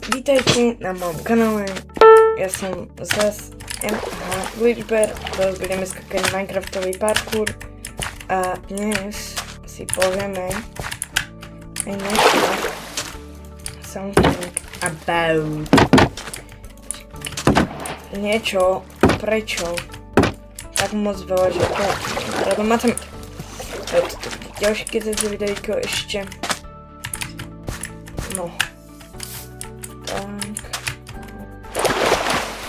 Vítajte na mojom kanále, ja som zas MH Glitchbear, budeme skakať Minecraftový parkour a dnes si povieme aj something about niečo, prečo tak moc veľa žiakov rado matematiku. Ďalšie keď za videjko ešte. No. Tak.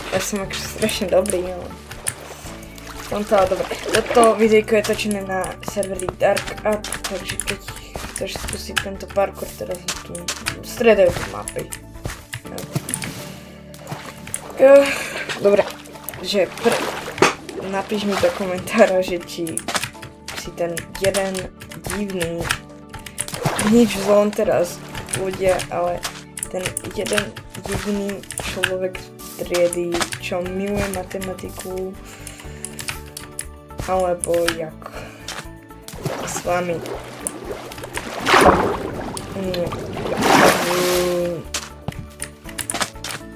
Ja som akože strašne dobrý, no. Som to ale dobré. Toto videjko je točené na serveri Dark Up, takže keď chceš skúsiť tento parkour, teraz tu stredajú mapy. Dobre, že napíš mi do komentára, že či si ten jeden divný, nič zlom teraz ľudia, ale ten jeden jediný človek z triedy, čo miluje matematiku, alebo jak s vami.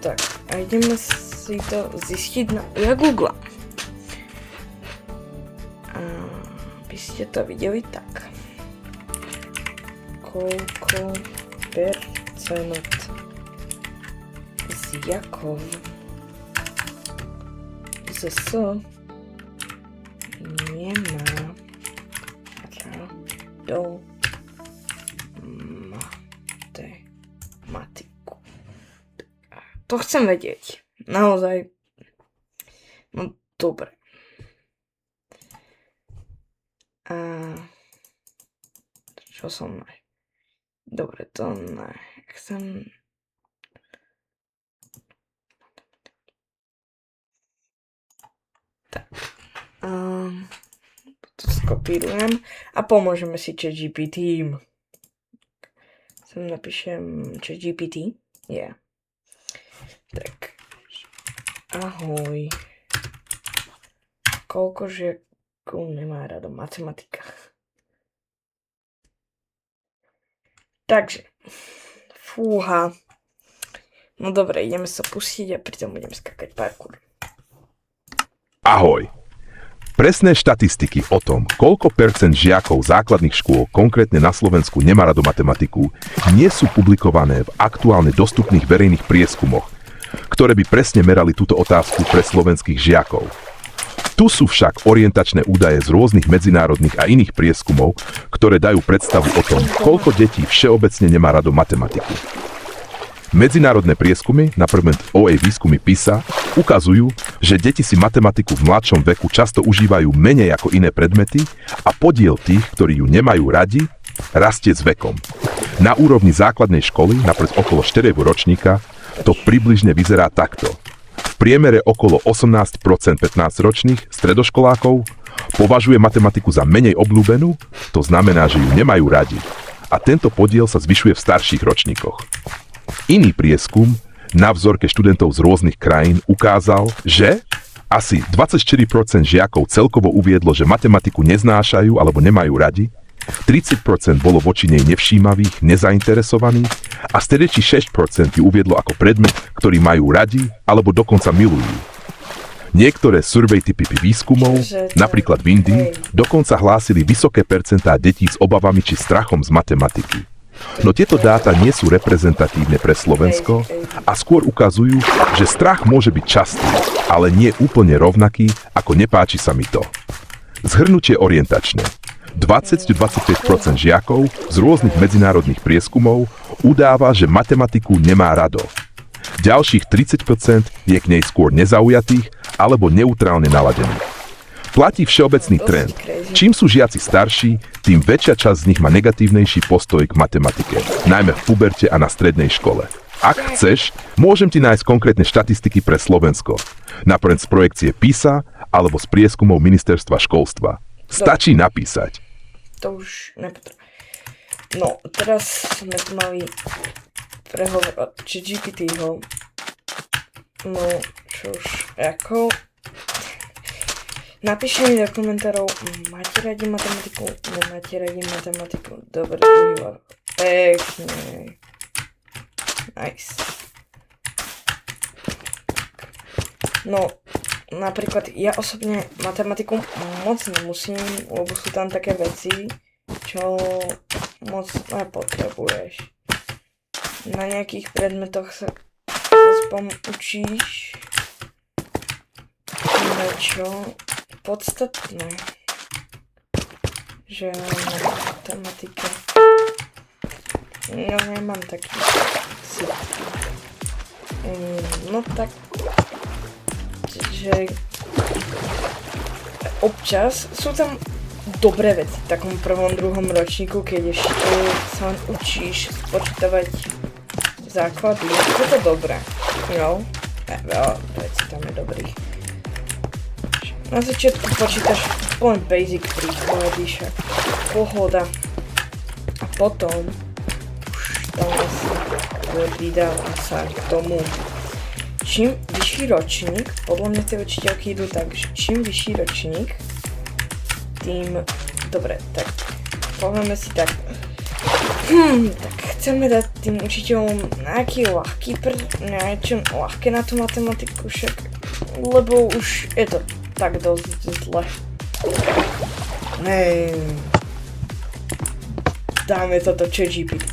Tak, a ideme si to zistiť na Google. By ste to videli tak. Koľko percent žiakov ZS nemá rado matematiku. To chcem vedieť. Naozaj. No dobre. A čo som ne? Dobre, to ne. Chcem... Tak. To skopírujem a pomôžeme si ChatGPT. Sem napíšem ChatGPT. Yeah. Tak. Ahoj. Koľko žiakov nemá rado matematika? Takže. Fúha. No dobre, ideme sa pustiť a pritom budeme skakať parkour. Ahoj. Presné štatistiky o tom, koľko percent žiakov základných škôl, konkrétne na Slovensku, nemá rado matematiku, nie sú publikované v aktuálne dostupných verejných prieskumoch, ktoré by presne merali túto otázku pre slovenských žiakov. Tu sú však orientačné údaje z rôznych medzinárodných a iných prieskumov, ktoré dajú predstavu o tom, koľko detí všeobecne nemá rado matematiku. Medzinárodné prieskumy, napríklad OA výskumy PISA, ukazujú, že deti si matematiku v mladšom veku často užívajú menej ako iné predmety a podiel tých, ktorí ju nemajú radi, rastie s vekom. Na úrovni základnej školy, napríklad okolo 4. ročníka, to približne vyzerá takto. V priemere okolo 18% 15-ročných stredoškolákov považuje matematiku za menej obľúbenú, to znamená, že ju nemajú radi. A tento podiel sa zvyšuje v starších ročníkoch. Iný prieskum na vzorke študentov z rôznych krajín ukázal, že asi 24% žiakov celkovo uviedlo, že matematiku neznášajú alebo nemajú radi, 30% bolo voči nej nevšímavých, nezainteresovaných a stredečí 6% ju uviedlo ako predmet, ktorý majú radi alebo dokonca milujú. Niektoré survey typy výskumov, napríklad v Indii, dokonca hlásili vysoké percentá detí s obavami či strachom z matematiky. No tieto dáta nie sú reprezentatívne pre Slovensko a skôr ukazujú, že strach môže byť častý, ale nie úplne rovnaký, ako nepáči sa mi to. Zhrnutie orientačné. 20-25% žiakov z rôznych medzinárodných prieskumov udáva, že matematiku nemá rado. Ďalších 30% je k nej skôr nezaujatých alebo neutrálne naladených. Platí všeobecný trend. Čím sú žiaci starší, tým väčšia časť z nich má negatívnejší postoj k matematike, najmä v puberte a na strednej škole. Ak chceš, môžem ti nájsť konkrétne štatistiky pre Slovensko, napríklad z projekcie PISA alebo z prieskumov Ministerstva školstva. Stačí napísať. To už nepotrebujem. No, teraz sme tu mali prehovor od ChatGPTho. No, čož, ako... Napíšte mi do komentárov, máte radi matematiku, nemáte radi matematiku. Dobre, druhý Pekne. Nice. No, napríklad ja osobne matematiku moc nemusím, lebo sú tam také veci, čo moc nepotrebuješ. Na nejakých predmetoch sa aspoň učíš niečo podstatné. Že matematika. No, nemám taký cit. No tak, že občas sú tam dobré veci v takom prvom, druhom ročníku, keď ešte sa učíš spočítavať základy. Je to dobré, jo? Veľa vecí tam je dobrých. Na začiatku počítaš len basic príklady, však pohoda. A potom už tam asi vydáva sa k tomu. Čím vyšší ročník, podľa mňa tie učiteľky idú tak, že čím vyšší ročník, tým... Dobre, tak povieme si tak. Tak chceme dať tým učiteľom nejaký ľahký niečo ľahké na tú matematiku, však, lebo už je to tak dosť zle. Dáme toto ChatGPT.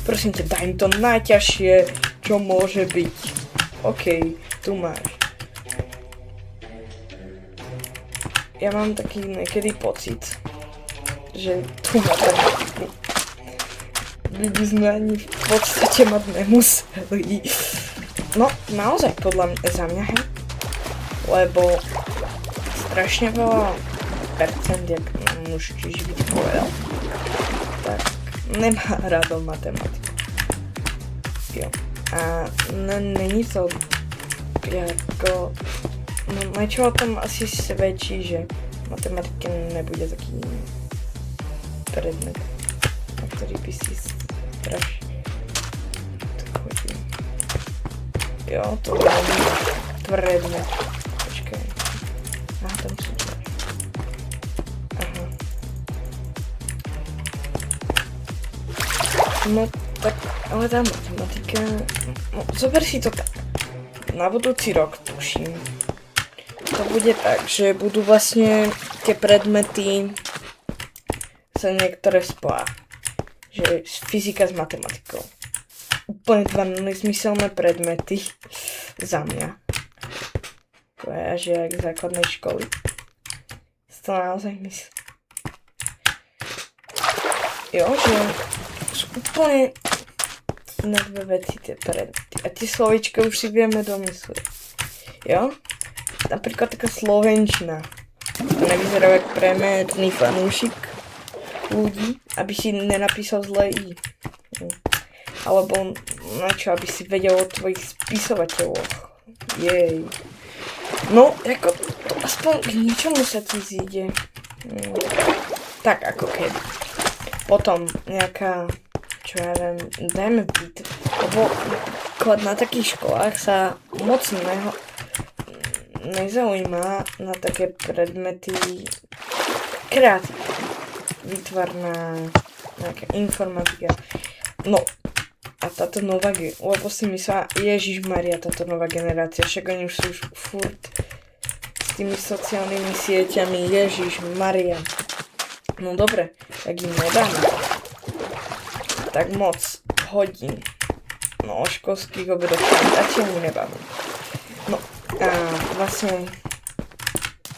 Prosím ťa, daj mi to najťažšie, čo môže byť. OK, tu máš. Ja mám taký niekedy pocit, že tu matematiku by sme ani v podstate mať nemuseli. No, naozaj podľa mňa, za mňa, hej. Lebo strašne veľa percent, jak už Čižbyť povedal, tak nemá rado matematiku. Jo. A není to jako... No, niečo o tom asi svedčí, že matematika nebude taký predmet, na ktorý by si strašne chodil. Jo, to není predmet. Počkaj. Aha, tam sú čo. Aha. No tak, ale tá matematika... No, zober si to tak. Na budúci rok, tuším. To bude tak, že budú vlastne tie predmety sa niektoré spojá. Že fyzika s matematikou. Úplne dva nezmyselné predmety za mňa. To je až jak základnej školy. To naozaj myslím. Jo, že sú úplne iné dve veci tie predmety. A tie slovíčka už si vieme domyslieť. Jo? Napríklad taká slovenčina. To nevyzerá jak premedný fanúšik ľudí, aby si nenapísal zlé i. Alebo na čo, aby si vedel o tvojich spisovateľoch. Jej. No, ako to aspoň k ničomu sa ti zíde. Tak ako keby. Potom nejaká, čo ja viem, dajme byt. Lebo na takých školách sa moc nezaujíma na také predmety kreatívne, výtvarná, nejaká informatika. No, a táto nová, lebo si myslela, Ježišmaria, táto nová generácia, však oni už sú furt s tými sociálnymi sieťami, Ježišmaria. No dobre, tak im nedáme tak moc hodín. No, o školských obedoch radšej mu nebavím. No, a vlastne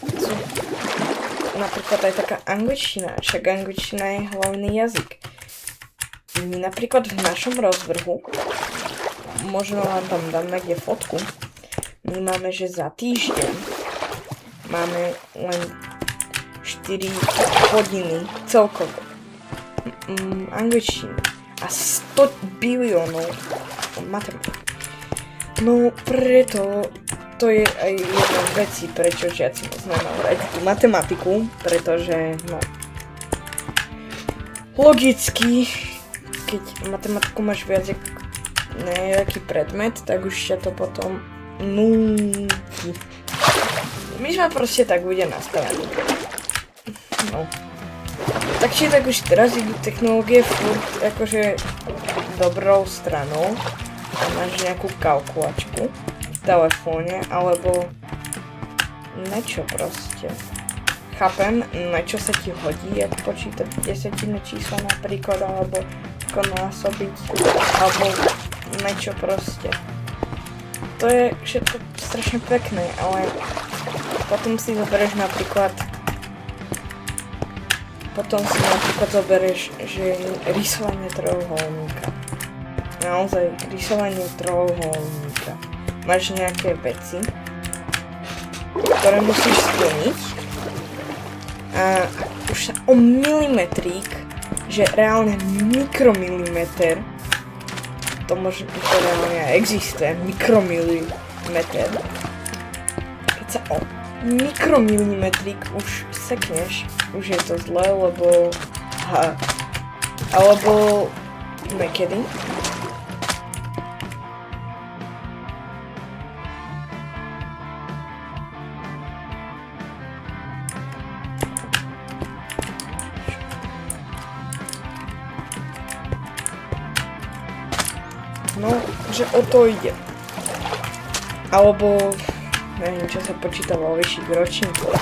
sú napríklad aj taká angličtina, však angličtina je hlavný jazyk. My napríklad v našom rozvrhu, možno vám tam dám niekde fotku, my máme, že za týždeň máme len 4 hodiny celkovo angličtiny a 100 biliónov matematiky. No preto to je aj jedna z vecí, prečo žiaci moc nemajú radi tú matematiku, pretože no logicky, keď matematiku máš viac jak nejaký predmet, tak už ťa to potom núti. My sme proste tak bude nastavený. No. tak či tak už teraz idú technológie furt akože dobrou stranou. A máš nejakú kalkulačku v telefóne, alebo niečo proste. Chápem, na čo sa ti hodí, ako počítať desatinné číslo napríklad, alebo ako násobiť, alebo niečo proste. To je všetko strašne pekné, ale potom si zoberieš napríklad že rysovanie trojuholníka. Naozaj, rysovanie trojuholníka. Máš nejaké veci, ktoré musíš splniť a už sa o milimetrík, že reálne mikromilimeter, to reálne existuje, mikromilimeter. Keď sa o mikromilimetrík už sekneš, už je to zlé, lebo alebo niekedy. No, že o to ide. Alebo, neviem, čo sa počíta vo vyšších ročníkoch.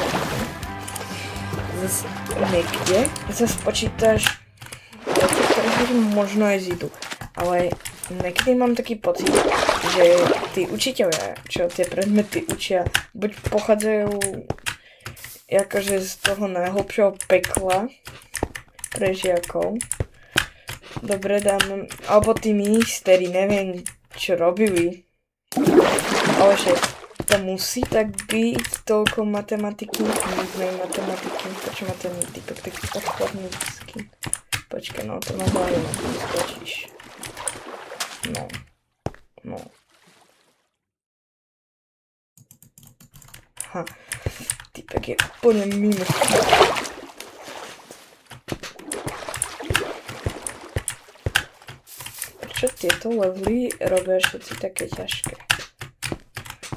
Zas niekde, zas počítaš, možno aj zídu. Ale niekedy mám taký pocit, že tí učiteľia, čo tie predmety učia, buď pochádzajú akože z toho najhlbšieho pekla pre žiakov. Dobre, dáme, alebo tí ministeri, neviem, čo robili, ale že to musí tak byť, toľko matematiky, nudnej matematiky, prečo máte typek taký odpornícky. Počkaj, no to má hlavu, no to skočíš. No. Typek je úplne mimo. Prečo tieto levely robia všetci také ťažké?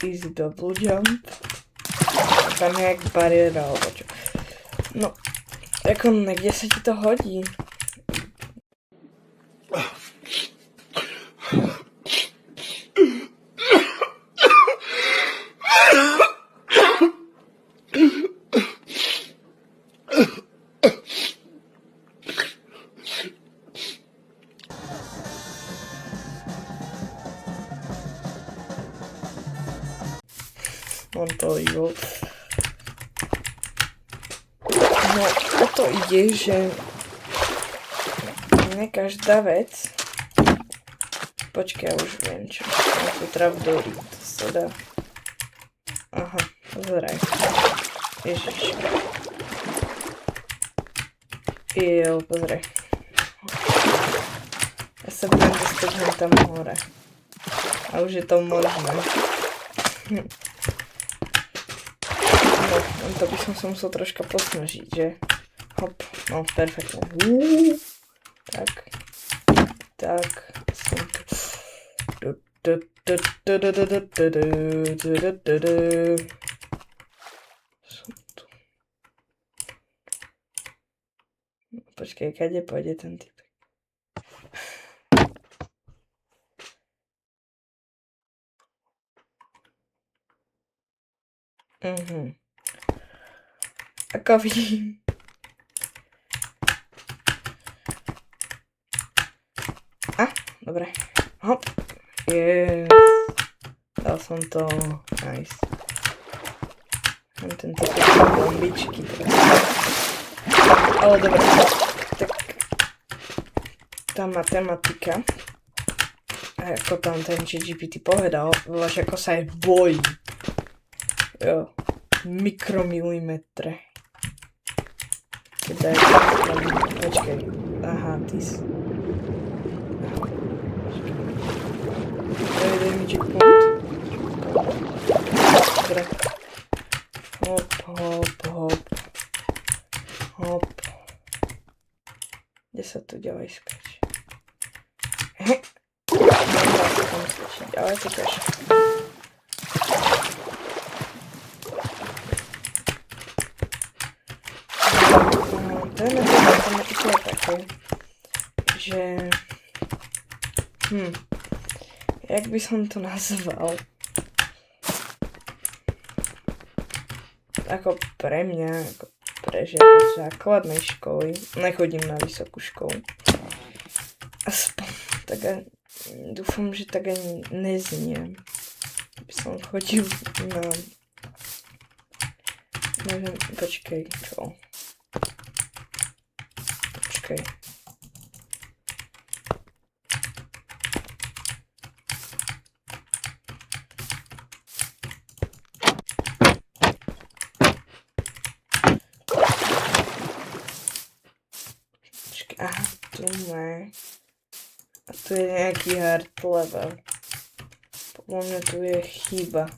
Easy double jump. Tam je jak bariéra, alebo čo. No, ako niekde sa ti to hodí. Unbelievable. No, o to ide, že ne každá vec. Počkaj, už viem čo. Nejakú trapdoory, to sa dá. Aha, pozeraj. Ježiš. Pozeraj. Ja sa budem dostať tam hore. A už je to možné. No, to by som sa musel troška posnažiť, že? Hop, no, perfektne. Tak. Som tu. Počkaj, kade pôjde ten typ? Ako vidím. Dobre. Hop. Yes. Dal som to. Nice. Mám tento bombičky. Ale dobre. Tak. Tá matematika. Ako tam ten ChatGPT povedal, voláš ako sa aj bojí. Jo. Mikromilimetre. Počkaj. Aha, ty si. Daj mi checkpoint. Dobre. Hop. Kde sa tu ďalej skáče? Ďalej sa skáče. To je na že... Jak by som to nazval? Ako pre mňa, ako pre žiaka základnej školy. Nechodím na vysokú školu. Aspoň tak dúfam, že tak ani nezniem. By som chodil na... Neviem, počkej, čo? Počkej. Aha, tu ne. A tu je nejaký hard level. Podľa mňa tu je chyba.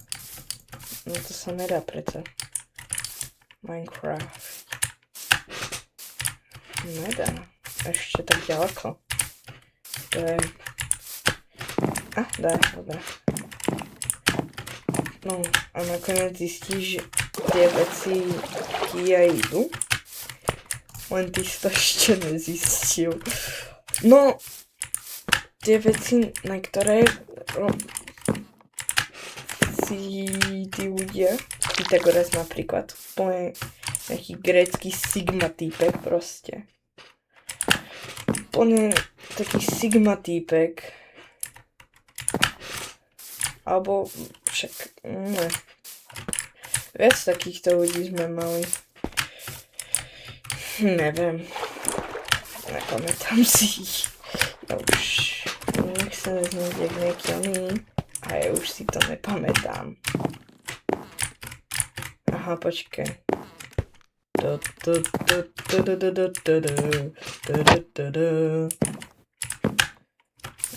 No to sa nedá preto. Minecraft. Nedá. Ešte tak ďaleko. To je... Dá, dobré. No a nakoniec zistíš, že tie veci Kia idú. Len ty si to ešte nezistil. No, tie veci, na ktoré si tí ľudia, Pythagoras napríklad, úplne nejaký grécky sigma týpek proste. Úplne taký sigma týpek. Alebo však, ne. Viac takýchto ľudí sme mali. Neviem. Nepamätám si ich. Ja už nech sa neznieť jak nejaký oný. A ja už si to nepamätám. Aha, počkej.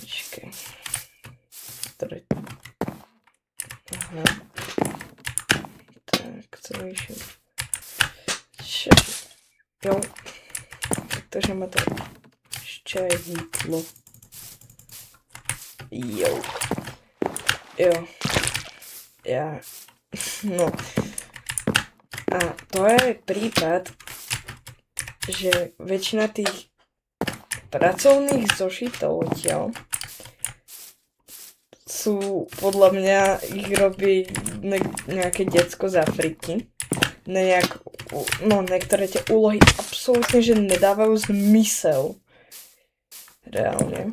Počkej. Aha. Tak, co vyšlo? Jo. Takže ma to ešte aj hitlo. Jo. Ja. No. A to je prípad, že väčšina tých pracovných zošitov odtiaľ sú, podľa mňa, ich robí nejaké decko z Afriky. Niektoré tie úlohy absolútne, že nedávajú zmysel. Reálne.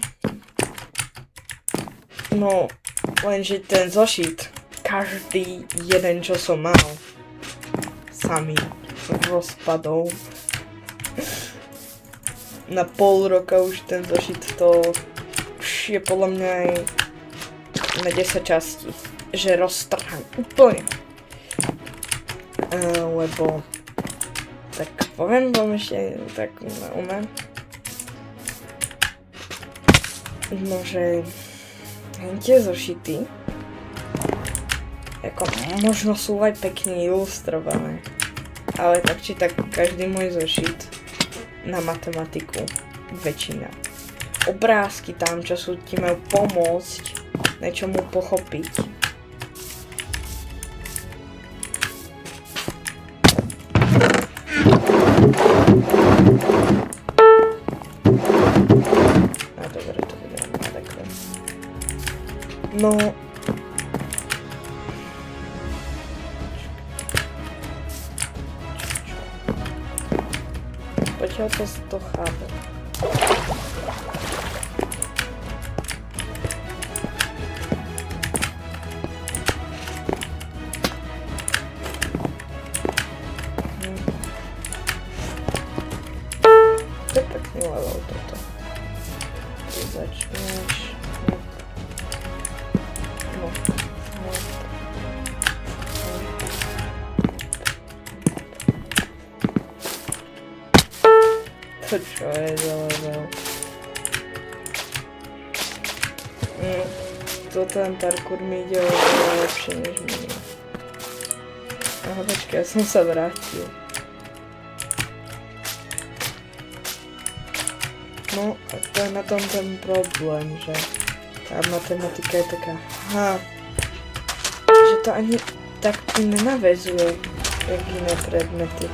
No, lenže ten zošit, každý jeden, čo som mal, samý rozpadol. Na pol roka už ten zošit to už je podľa mňa aj na 10 častí, že roztrhám úplne. Lebo tak poviem vám ešte tak na ume. No, že tie zošity ako možno sú aj pekne ilustrované, ale tak či tak každý môj zošit na matematiku, väčšina. Obrázky tam, čo sú ti majú pomôcť niečomu pochopiť. A dobre, to bude takhle. No... Poďaľ to chápe. To je pekný level toto. Ty začneš... To čo je za level? To ten parkour mi ide oveľa lepšie než mňa. Aha, počkaj, ja som sa vrátil. No, a to je na tom ten problém, že tá matematika je taká, že to ani tak nenaväzuje, jak iné predmety.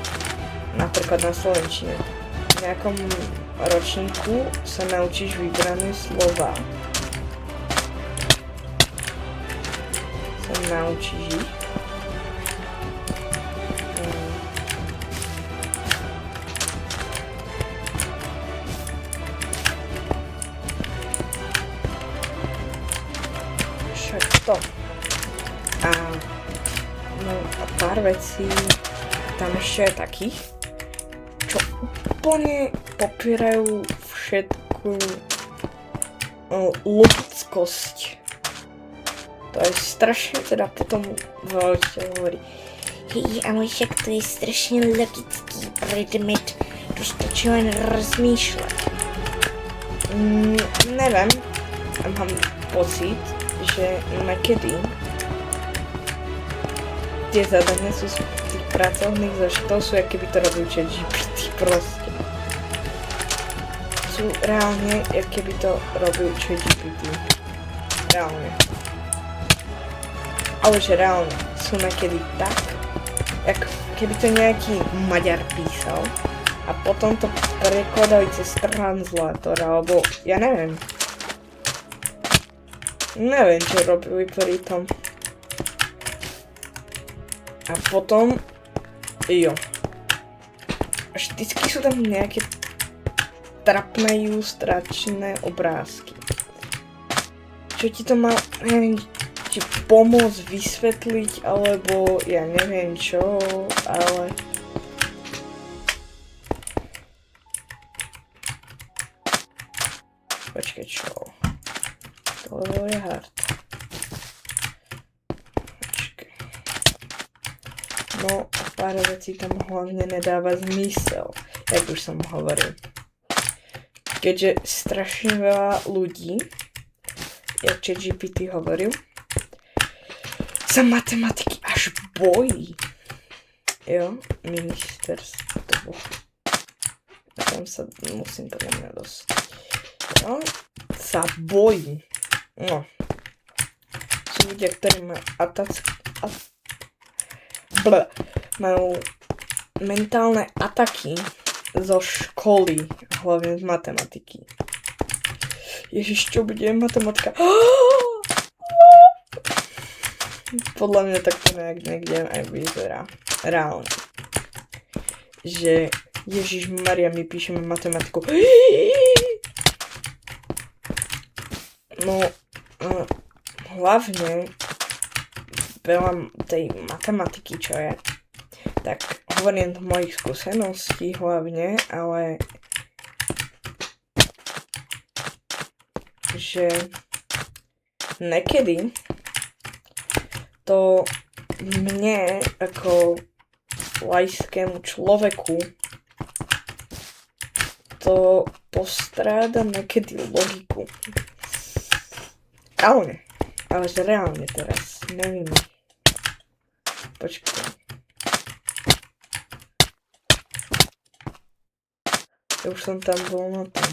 Napríklad na slovenčine. V nejakom ročníku sa naučíš vybrané slova. Sa naučíš ich. Však to. A pár vecí tam ešte je takých, čo úplne popierajú všetku logickosť. To je strašne, teda potom veľa hovorí. Hej, ale však to je strašne logický predmet, to stačí len rozmýšľať. Neviem, mám pocit, že niekedy tie zadania sú z tých pracovných zošitov, sú aké by to robil ChatGPT proste. Sú reálne, aké by to robil ChatGPT. Reálne. Ale že reálne sú niekedy tak, ako keby to nejaký Maďar písal a potom to prekladali cez translator, alebo ja neviem. Neviem, čo robili pri tom. A potom, jo. Vždycky sú tam nejaké trapné ilustračné obrázky. Čo ti to má, neviem, ti pomôcť vysvetliť, alebo ja neviem čo, ale... Počkej, čo? To je hard. No, pár vecí tam hlavne nedáva zmysel, jak už som hovoril. Keďže strašne veľa ľudí, jak ChatGPT hovoril, sa matematiky až bojí. Jo, ministerstvo. A tam sa musím podľa mňa dostať. Jo, sa bojí. No. Sú ľudia, ktorí majú mentálne ataky zo školy, hlavne z matematiky. Ježiš, čo bude matematika? Podľa mňa takto niekde aj vyzerá. Reálne. Že Ježiš Maria, my píšeme matematiku. No, hlavne veľa tej matematiky, čo je, tak hovorím z mojich skúseností hlavne, ale že niekedy to mne ako laickému človeku to postráda niekedy logiku. Ale že reálne teraz, neviem. Počkaj. Ja už som tam bol na tom.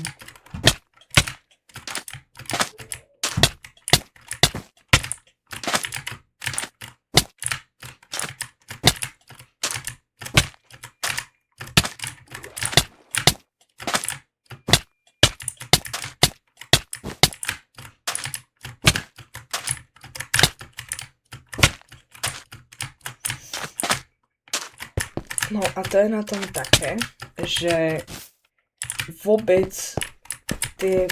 No a to je na tom také, že vôbec tie...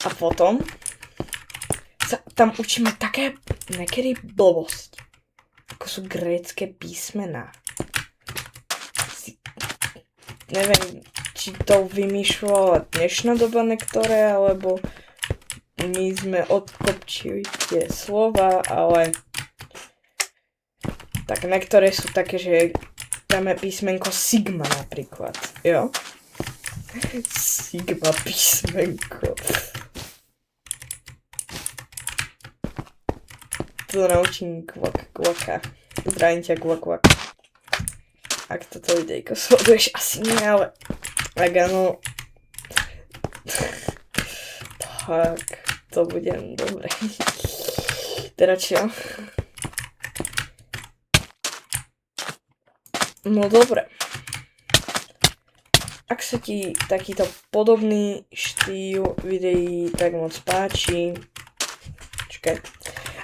A potom sa tam učíme také niekedy blbosť, ako sú grécke písmená. Neviem, či to vymýšľala dnešná doba niektoré, alebo my sme odkopčili tie slova, ale tak niektoré sú také, že dáme písmenko Sigma napríklad, jo? Sigma písmenko. To naučím kvaka. Zdravím ťa kvak. Ak toto videjko sleduješ, asi nie, ale ak áno, tak to budem dobre. Teda čo? No dobre. ak sa ti takýto podobný štýl videí tak moc páči,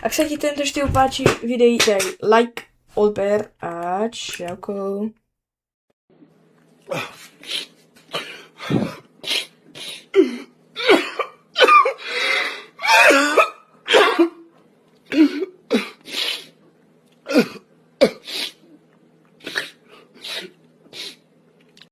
ak sa ti tento štýl páči videí, daj like, odber a čauko.